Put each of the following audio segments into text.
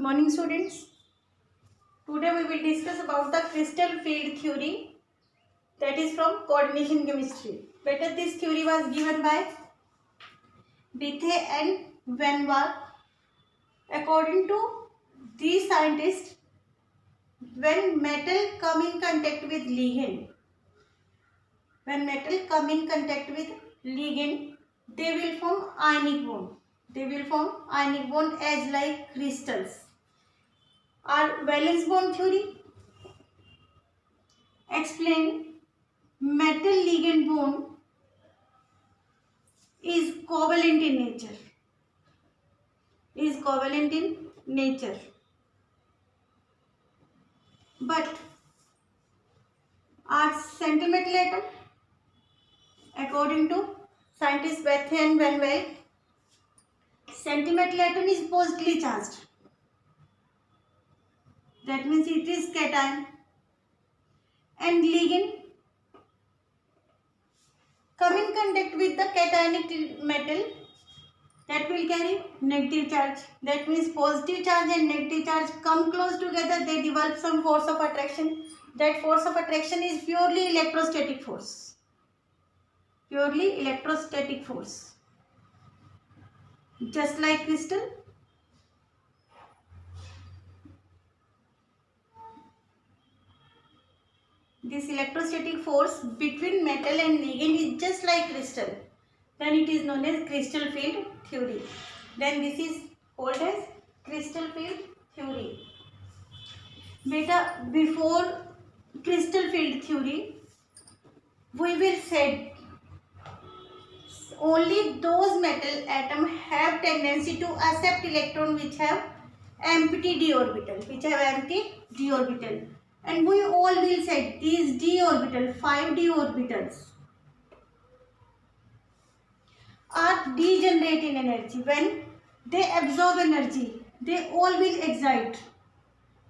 morning students. Today we will discuss about the crystal field theory, that is from coordination chemistry. Better, this theory was given by Bethe and Van Waal. According to these scientists, when metal come in contact with ligand, they will form ionic bond. As like crystals. Our valence bond theory explain metal ligand bond is covalent in nature. But our sentimental atom, according to scientists Bethe and Van Waal, sentimental atom is positively charged. That means it is cation. And ligand come in contact with the cationic metal, that will carry negative charge. That means positive charge and negative charge come close together, they develop some force of attraction. That force of attraction is purely electrostatic force. Just like crystal. This electrostatic force between metal and ligand is just like crystal. Then it is known as crystal field theory. Then this is called as crystal field theory. Beta, before crystal field theory, we will say only those metal atoms have tendency to accept electron which have empty d orbital. And we all will say these d orbital, 5d orbitals, are degenerate in energy. When they absorb energy, they all will excite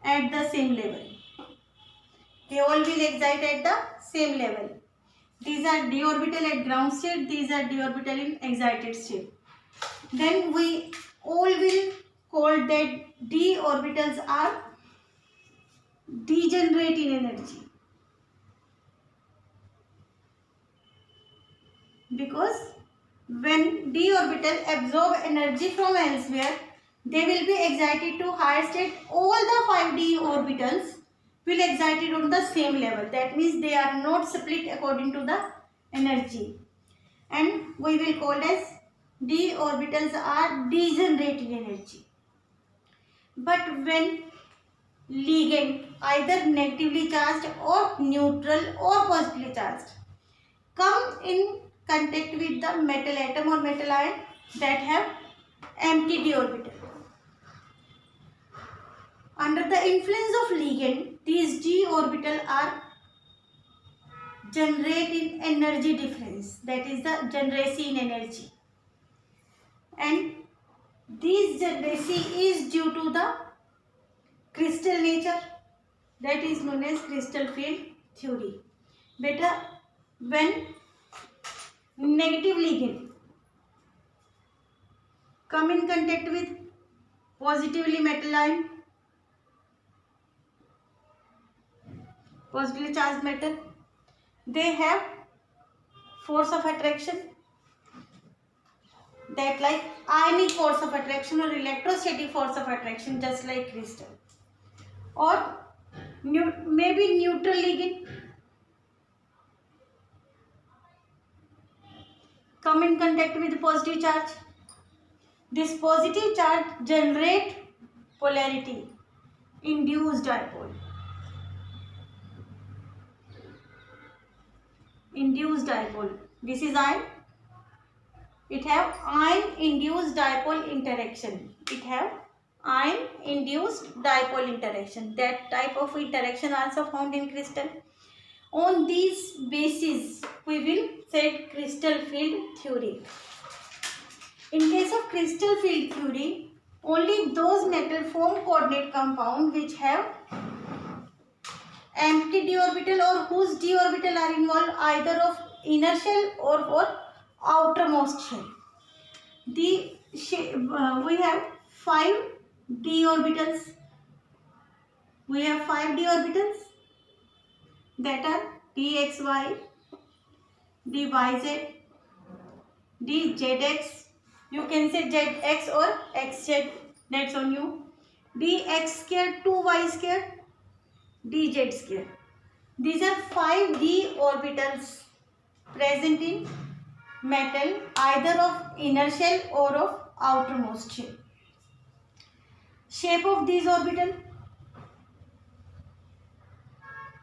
at the same level. These are d orbital at ground state, these are d orbital in excited state. Then we all will call that d orbitals are degenerate in energy, because when d orbital absorb energy from elsewhere, they will be excited to higher state. All the 5d orbitals will excited on the same level. That means they are not split according to the energy, and we will call as d orbitals are degenerate in energy. But when ligand, either negatively charged or neutral or positively charged, come in contact with the metal atom or metal ion that have empty d orbital, under the influence of ligand, these d orbital are generate in energy difference, that is the generacy in energy, and this generacy is due to the crystal nature, that is known as crystal field theory. Beta, when negative ligand come in contact with positively metal ion, positively charged metal, they have force of attraction, that like ionic force of attraction or electrostatic force of attraction, just like crystal. Or maybe neutral ligand come in contact with positive charge. This positive charge generate polarity, induced dipole. This is ion. It have ion induced dipole interaction. That type of interaction also found in crystal. On this basis, we will say crystal field theory. In case of crystal field theory, only those metal form coordinate compound which have empty d orbital or whose d orbital are involved either of inner shell or outermost shell. We have 5 d orbitals. We have 5 d orbitals that are dxy, dyz, dzx. You can say zx or xz, that's on you. Dx square 2y square, dz square. These are 5 d orbitals present in metal, either of inner shell or of outermost shell. Shape of these orbital: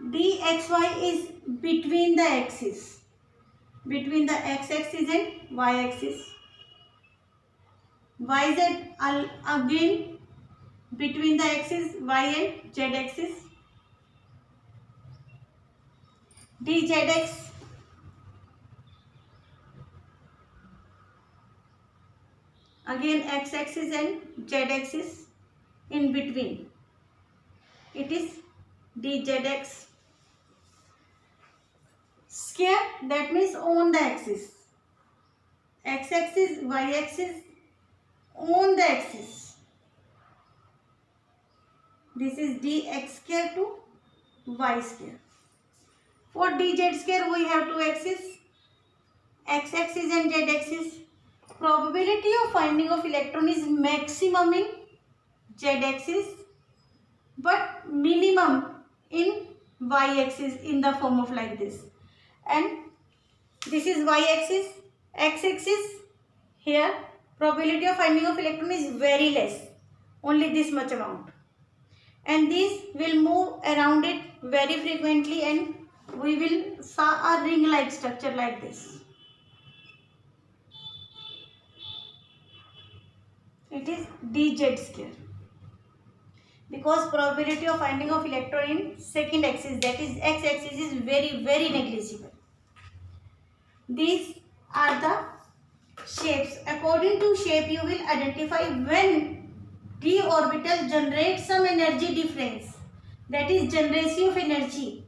dxy is between the axis, between the x-axis and y-axis. Yz again between the axis y and z-axis. dzx again x-axis and z-axis, in between it is dzx. Square, that means on the axis, x-axis, y-axis, on the axis. This is dx square to y square. For dz square we have two axes, x-axis and z-axis. Probability of finding of electron is maximum in z-axis but minimum in y-axis, in the form of like this. And this is y-axis, x-axis. Here probability of finding of electron is very less, only this much amount, and these will move around it very frequently, and we will saw a ring like structure like this. It is dz square, because probability of finding of electron in second axis, that is x-axis, is very negligible. These are the shapes. According to shape you will identify when d orbital generates some energy difference, that is generation of energy.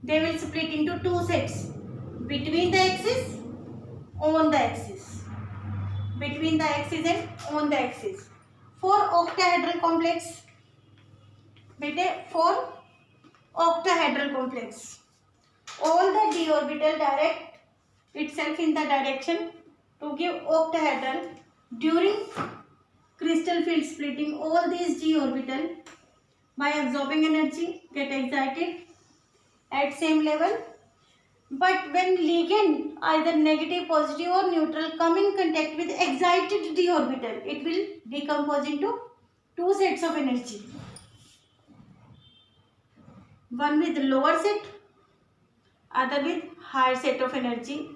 They will split into two sets, between the axis, on the axis, between the axis and on the axis. For octahedral complex, for octahedral complex, all the d orbital direct itself in the direction to give octahedral. During crystal field splitting, all these d orbital by absorbing energy get excited at same level, but when ligand either negative, positive or neutral come in contact with excited d orbital, it will decompose into two sets of energy, one with lower set, other with higher set of energy.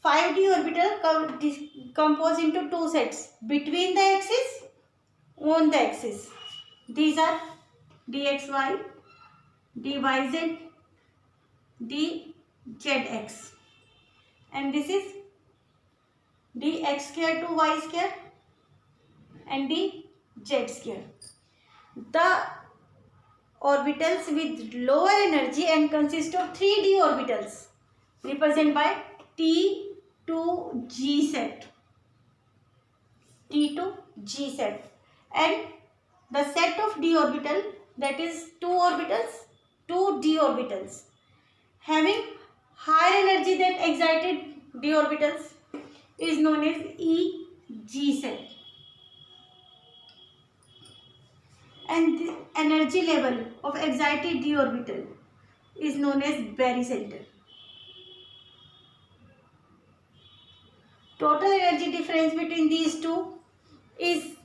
5d orbital decompose into two sets, between the axis, on the axis. These are dxy, dyz, dzx, and this is dx square to y square and dz square. The orbitals with lower energy and consist of 3d orbitals represented by T to G set, T to G set, and the set of d orbital, that is two orbitals, two d orbitals having higher energy than excited d orbitals is known as EG set, and the energy level of excited d orbital is known as barycenter. Total energy difference between these two is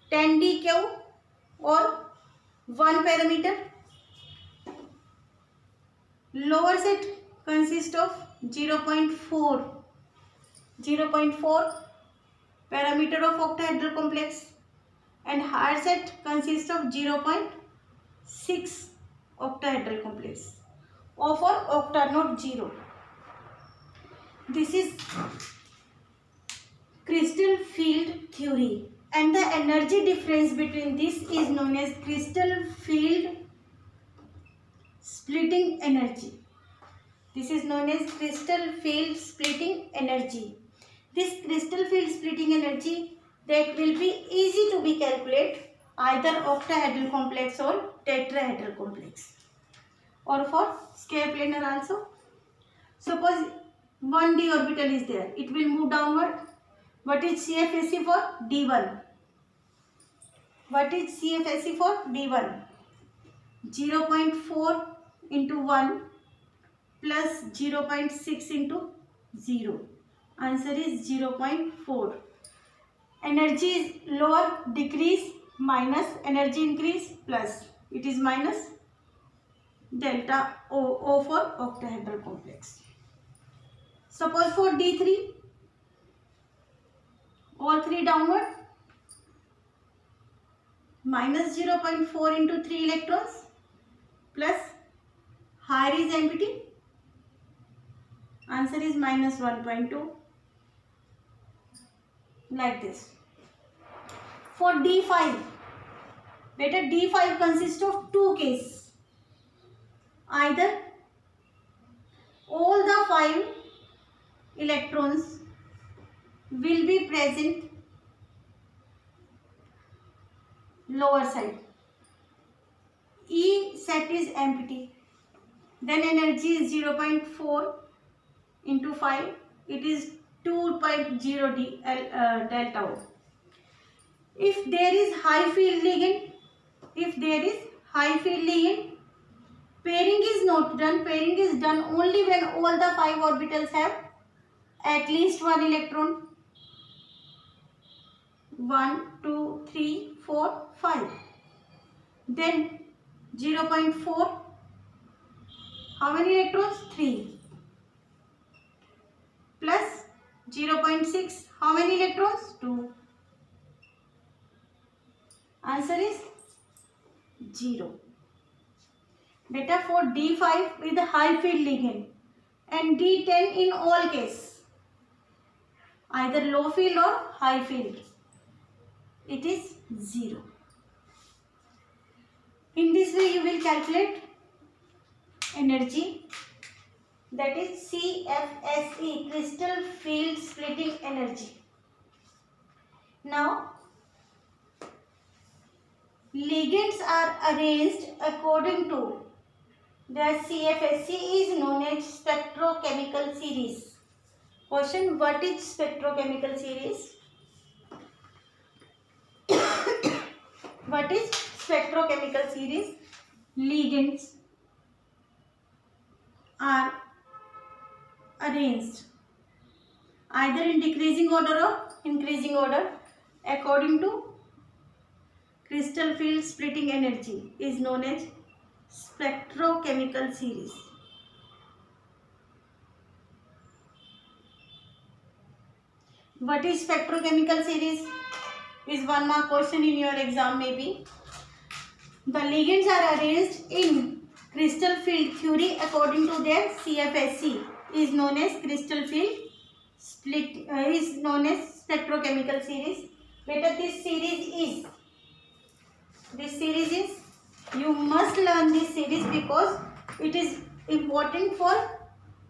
10 dQ or 1 parameter. Lower set consists of 0.4 parameter of octahedral complex, and higher set consists of 0.6 octahedral complex, or for octa, not 0. This is crystal field theory, and the energy difference between this is known as crystal field splitting energy. This is known as crystal field splitting energy. This crystal field splitting energy that will be easy to be calculate either octahedral complex or tetrahedral complex. Or for square planar also. Suppose 1d orbital is there, it will move downward. What is CFSE for d1? What is CFSE for d1? 0.4 into 1 plus 0.6 into 0. Answer is 0.4. Energy is lower, decrease, minus, energy increase, plus. It is minus delta O for octahedral complex. Suppose for D3, all three downward, minus 0.4 into 3 electrons, plus higher is empty. Answer is minus 1.2. Like this. For D5, better D5 consists of two cases. Either all the 5 electrons will be present lower side. E set is empty. Then energy is 0.4 into 5. It is 2.0 delta O. If there is high field ligand, pairing is not done. Pairing is done only when all the 5 orbitals have at least one electron. 1, 2, 3, 4, 5. Then 0.4. How many electrons? 3. Plus 0.6. How many electrons? 2. Answer is 0. Better for D5 with a high field ligand and D10 in all cases. Either low field or high field. It is 0. In this way you will calculate energy, that is CFSE, crystal field splitting energy. Now ligands are arranged according to their CFSE is known as spectrochemical series. Question: what is spectrochemical series? What is spectrochemical series? Ligands are arranged either in decreasing order or increasing order according to crystal field splitting energy is known as spectrochemical series. What is spectrochemical series? Is 1 mark question in your exam maybe. The ligands are arranged in crystal field theory according to their CFSE is known as crystal field split is known as spectrochemical series. Better this series is you must learn this series because it is important for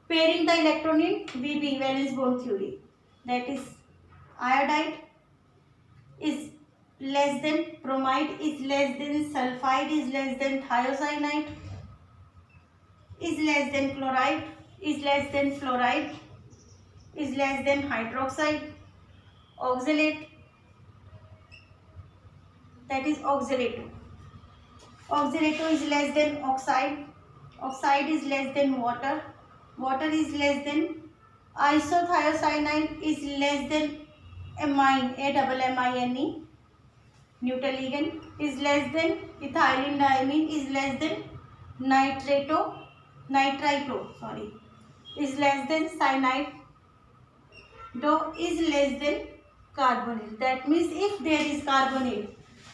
pairing the electron in VB, valence bond theory. That is iodide is less than bromide, is less than sulfide, is less than thiocyanide, is less than chloride, is less than fluoride, is less than hydroxide, oxalate, that is oxalato. Oxalato is less than oxide, oxide is less than water, water is less than isothiocyanide, is less than amine, AMMINE, neutral ligand, is less than ethylene diamine, is less than nitrito, is less than cyanide, though is less than carbonyl. That means if there is carbonyl,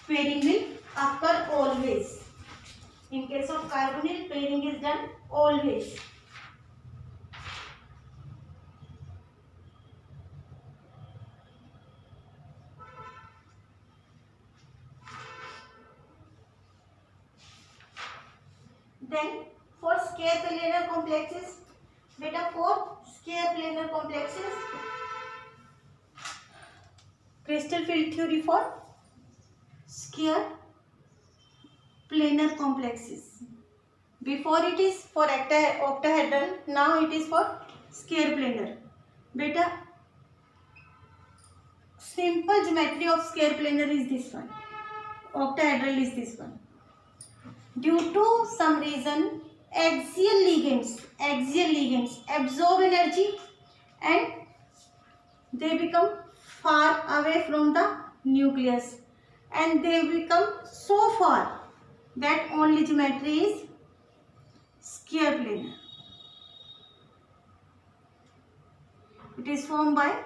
pairing will occur always. In case of carbonyl, pairing is done always. Then for square planar complexes, beta for square planar complexes, crystal field theory for square planar complexes. Before it is for octahedral, now it is for square planar. Beta, simple geometry of square planar is this one. Octahedral is this one. Due to some reason, axial ligands absorb energy and they become far away from the nucleus, and they become so far that only geometry is square planar. It is formed by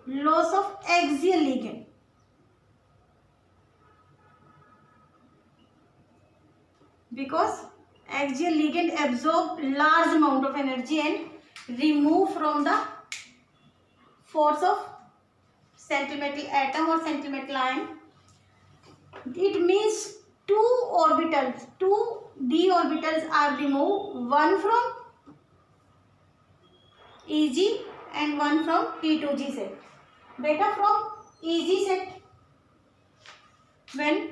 loss of axial ligand. Because axial ligand absorb large amount of energy and remove from the force of central metal atom or central metal ion. It means two d orbitals are removed, one from EG and one from T2G set. Beta, from EG set, when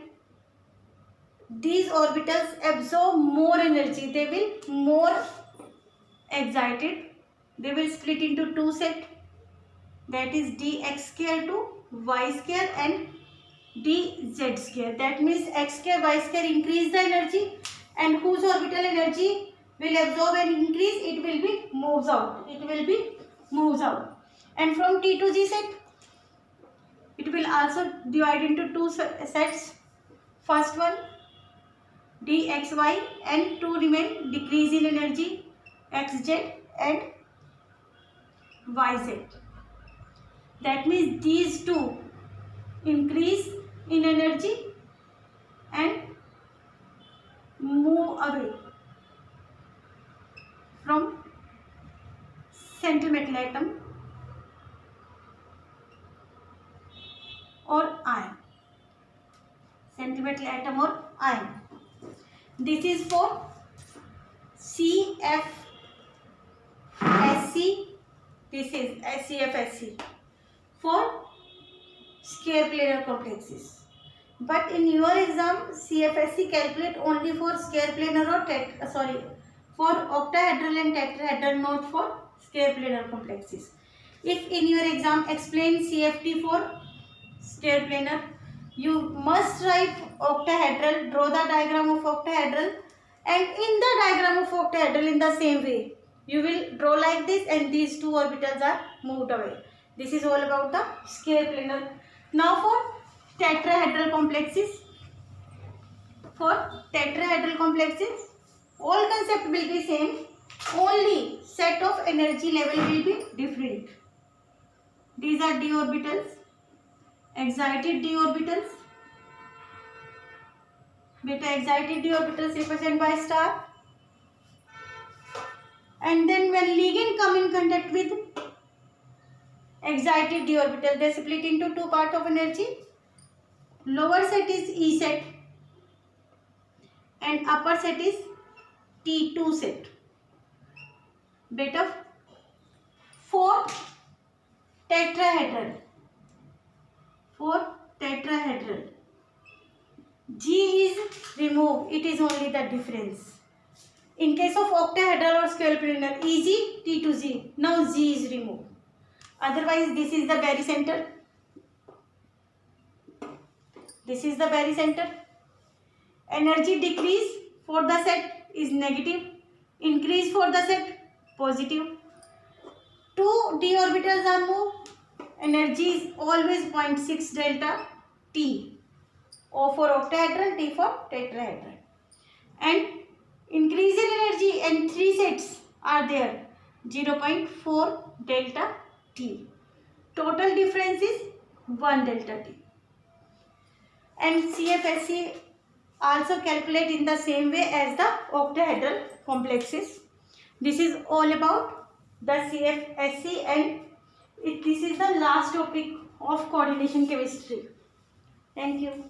these orbitals absorb more energy, they will more excited. They will split into two set, that is dx square to y square and dz square. That means x square y square increase the energy, and whose orbital energy will absorb and increase, it will be moves out. And from T to G set, it will also divide into two sets. First one dxy, and two remain decrease in energy, xz and yz. That means these two increase in energy and move away from central metal atom or ion. Central metal atom or ion. This is for CFSC. This is CFSC for square planar complexes. But in your exam, CFSC calculate only for square planar or for octahedral and tetrahedral, not for square planar complexes. If in your exam explain CFT for square planar, you must write octahedral, draw the diagram of octahedral, and in the diagram of octahedral in the same way you will draw like this, and these two orbitals are moved away. This is all about the square planar. Now for tetrahedral complexes. For tetrahedral complexes, all concept will be same, only set of energy level will be different. These are d orbitals, excited d orbitals. Beta, excited d orbitals represented by star. And then when ligand come in contact with excited d orbital, they split into two parts of energy. Lower set is E set and upper set is T2 set. Beta, for tetrahedral, G is removed, it is only the difference. In case of octahedral or square planar, EG, T2G, now G is removed. Otherwise, this is the barycenter. This is the barycenter. Energy decrease for the set is negative, increase for the set positive. Two d orbitals are moved. Energy is always 0.6 delta T. O for octahedral, T for tetrahedral. And increase in energy and three sets are there, 0.4 delta T. Total difference is 1 delta T. And CFSC also calculate in the same way as the octahedral complexes. This is all about the CFSC, and this is the last topic of coordination chemistry. Thank you.